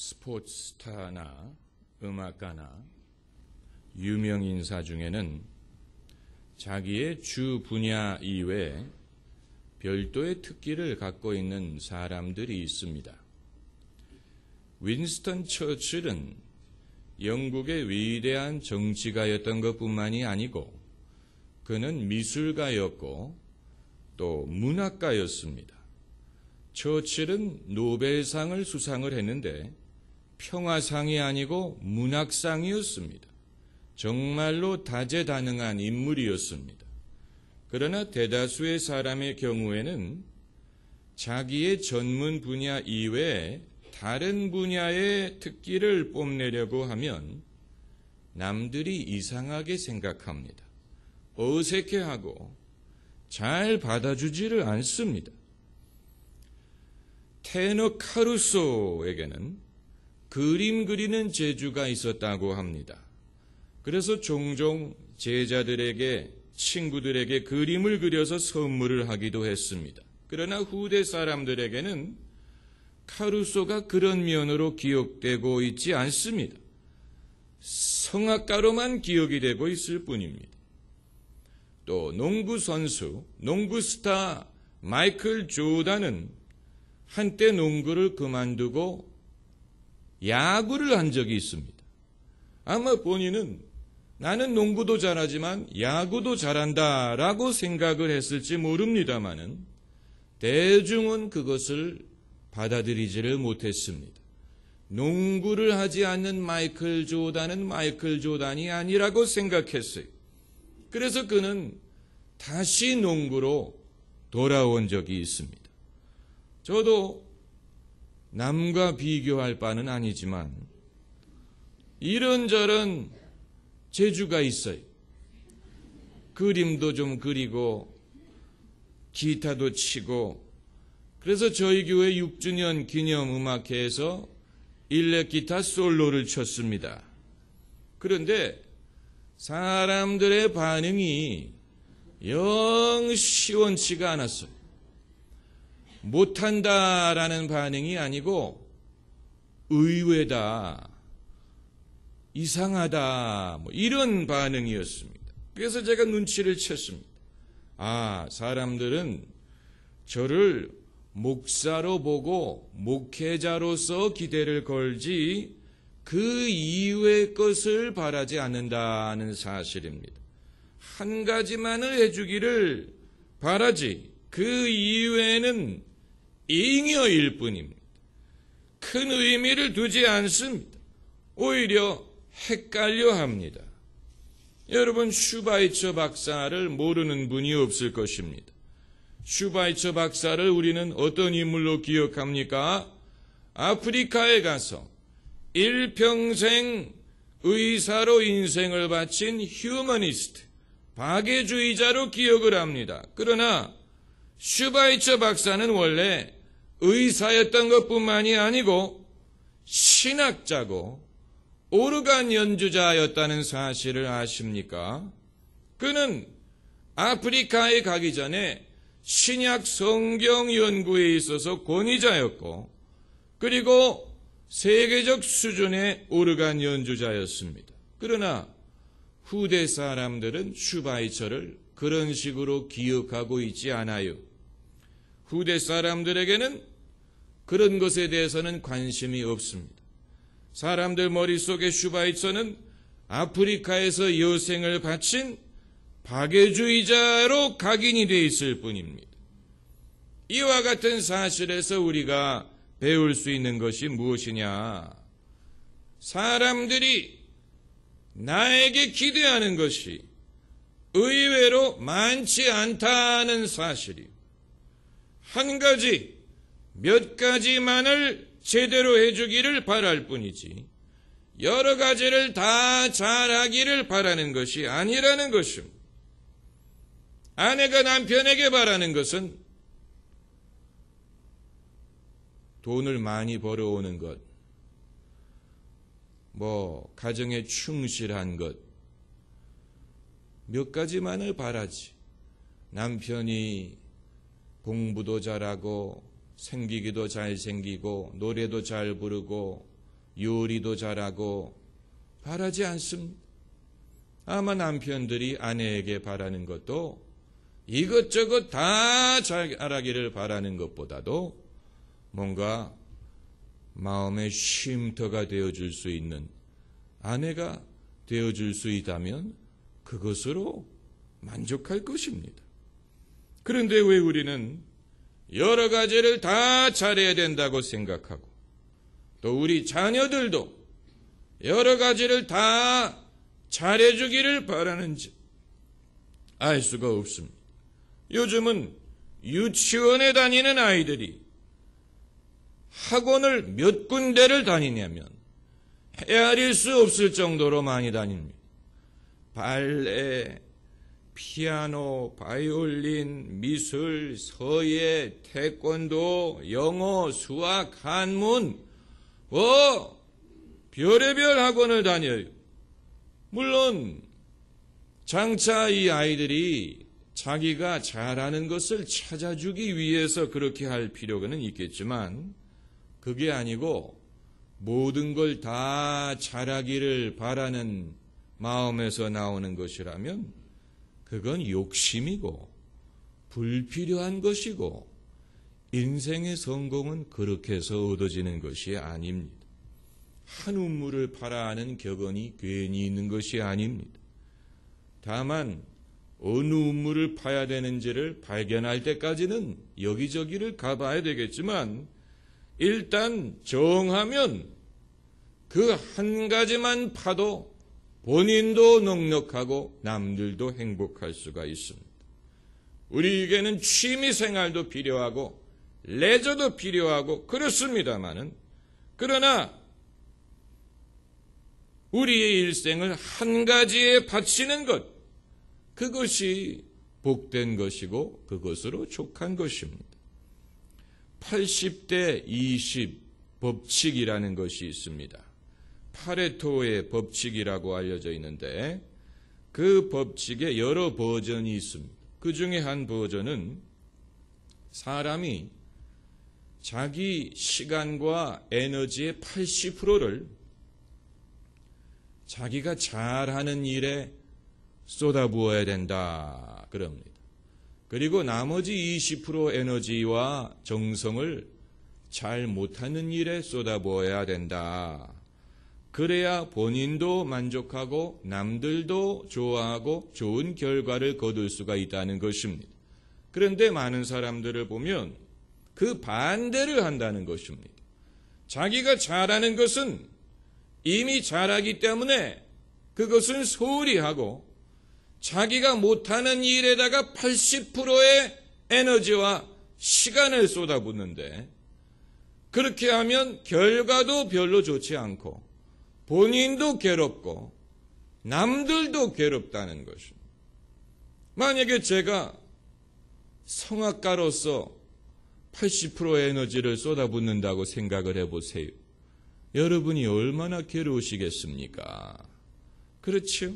스포츠스타나 음악가나 유명 인사 중에는 자기의 주 분야 이외에 별도의 특기를 갖고 있는 사람들이 있습니다. 윈스턴 처칠은 영국의 위대한 정치가였던 것뿐만이 아니고 그는 미술가였고 또 문학가였습니다. 처칠은 노벨상을 수상을 했는데 평화상이 아니고 문학상이었습니다. 정말로 다재다능한 인물이었습니다. 그러나 대다수의 사람의 경우에는 자기의 전문 분야 이외에 다른 분야의 특기를 뽐내려고 하면 남들이 이상하게 생각합니다. 어색해하고 잘 받아주지를 않습니다. 테너 카루소에게는 그림 그리는 재주가 있었다고 합니다. 그래서 종종 제자들에게, 친구들에게 그림을 그려서 선물을 하기도 했습니다. 그러나 후대 사람들에게는 카루소가 그런 면으로 기억되고 있지 않습니다. 성악가로만 기억이 되고 있을 뿐입니다. 또 농구 선수, 농구 스타 마이클 조던은 한때 농구를 그만두고 야구를 한 적이 있습니다. 아마 본인은 나는 농구도 잘하지만 야구도 잘한다라고 생각을 했을지 모릅니다마는 대중은 그것을 받아들이지를 못했습니다. 농구를 하지 않는 마이클 조던은 마이클 조던이 아니라고 생각했어요. 그래서 그는 다시 농구로 돌아온 적이 있습니다. 저도 남과 비교할 바는 아니지만 이런저런 재주가 있어요. 그림도 좀 그리고 기타도 치고, 그래서 저희 교회 6주년 기념 음악회에서 일렉 기타 솔로를 쳤습니다. 그런데 사람들의 반응이 영 시원치가 않았어요. 못한다라는 반응이 아니고 의외다, 이상하다, 이런 반응이었습니다. 그래서 제가 눈치를 챘습니다. 아, 사람들은 저를 목사로 보고 목회자로서 기대를 걸지 그 이외의 것을 바라지 않는다는 사실입니다. 한 가지만을 해주기를 바라지 그 이외에는 잉여일 뿐입니다. 큰 의미를 두지 않습니다. 오히려 헷갈려 합니다. 여러분, 슈바이처 박사를 모르는 분이 없을 것입니다. 슈바이처 박사를 우리는 어떤 인물로 기억합니까? 아프리카에 가서 일평생 의사로 인생을 바친 휴머니스트, 박애주의자로 기억을 합니다. 그러나 슈바이처 박사는 원래 의사였던 것뿐만이 아니고 신학자고 오르간 연주자였다는 사실을 아십니까? 그는 아프리카에 가기 전에 신약 성경 연구에 있어서 권위자였고, 그리고 세계적 수준의 오르간 연주자였습니다. 그러나 후대 사람들은 슈바이처를 그런 식으로 기억하고 있지 않아요. 후대 사람들에게는 그런 것에 대해서는 관심이 없습니다. 사람들 머릿속에 슈바이처는 아프리카에서 여생을 바친 박애주의자로 각인이 되어 있을 뿐입니다. 이와 같은 사실에서 우리가 배울 수 있는 것이 무엇이냐? 사람들이 나에게 기대하는 것이 의외로 많지 않다는 사실이, 한 가지, 몇 가지만을 제대로 해주기를 바랄 뿐이지 여러 가지를 다 잘하기를 바라는 것이 아니라는 것입니다. 아내가 남편에게 바라는 것은 돈을 많이 벌어오는 것, 가정에 충실한 것, 몇 가지만을 바라지. 남편이 공부도 잘하고 생기기도 잘생기고 노래도 잘 부르고 요리도 잘하고 바라지 않습니다. 아마 남편들이 아내에게 바라는 것도 이것저것 다 잘하기를 바라는 것보다도 뭔가 마음의 쉼터가 되어줄 수 있는 아내가 되어줄 수 있다면 그것으로 만족할 것입니다. 그런데 왜 우리는 여러 가지를 다 잘해야 된다고 생각하고 또 우리 자녀들도 여러 가지를 다 잘해주기를 바라는지 알 수가 없습니다. 요즘은 유치원에 다니는 아이들이 학원을 몇 군데를 다니냐면 헤아릴 수 없을 정도로 많이 다닙니다. 발레, 피아노, 바이올린, 미술, 서예, 태권도, 영어, 수학, 한문, 별의별 학원을 다녀요. 물론 장차 이 아이들이 자기가 잘하는 것을 찾아주기 위해서 그렇게 할 필요는 있겠지만 그게 아니고 모든 걸 다 잘하기를 바라는 마음에서 나오는 것이라면 그건 욕심이고 불필요한 것이고 인생의 성공은 그렇게 해서 얻어지는 것이 아닙니다. 한 우물을 팔아 하는 격언이 괜히 있는 것이 아닙니다. 다만 어느 우물을 파야 되는지를 발견할 때까지는 여기저기를 가봐야 되겠지만 일단 정하면 그 한 가지만 파도 본인도 넉넉하고 남들도 행복할 수가 있습니다. 우리에게는 취미생활도 필요하고 레저도 필요하고 그렇습니다마는 그러나 우리의 일생을 한 가지에 바치는 것 그것이 복된 것이고 그것으로 족한 것입니다. 80대 20 법칙이라는 것이 있습니다. 파레토의 법칙이라고 알려져 있는데 그 법칙에 여러 버전이 있습니다. 그 중에 한 버전은 사람이 자기 시간과 에너지의 80%를 자기가 잘하는 일에 쏟아부어야 된다 그럽니다. 그리고 나머지 20% 에너지와 정성을 잘 못하는 일에 쏟아부어야 된다. 그래야 본인도 만족하고 남들도 좋아하고 좋은 결과를 거둘 수가 있다는 것입니다. 그런데 많은 사람들을 보면 그 반대를 한다는 것입니다. 자기가 잘하는 것은 이미 잘하기 때문에 그것은 소홀히 하고 자기가 못하는 일에다가 80%의 에너지와 시간을 쏟아붓는데 그렇게 하면 결과도 별로 좋지 않고 본인도 괴롭고 남들도 괴롭다는 것입니다. 만약에 제가 성악가로서 80%의 에너지를 쏟아붓는다고 생각을 해보세요. 여러분이 얼마나 괴로우시겠습니까? 그렇죠?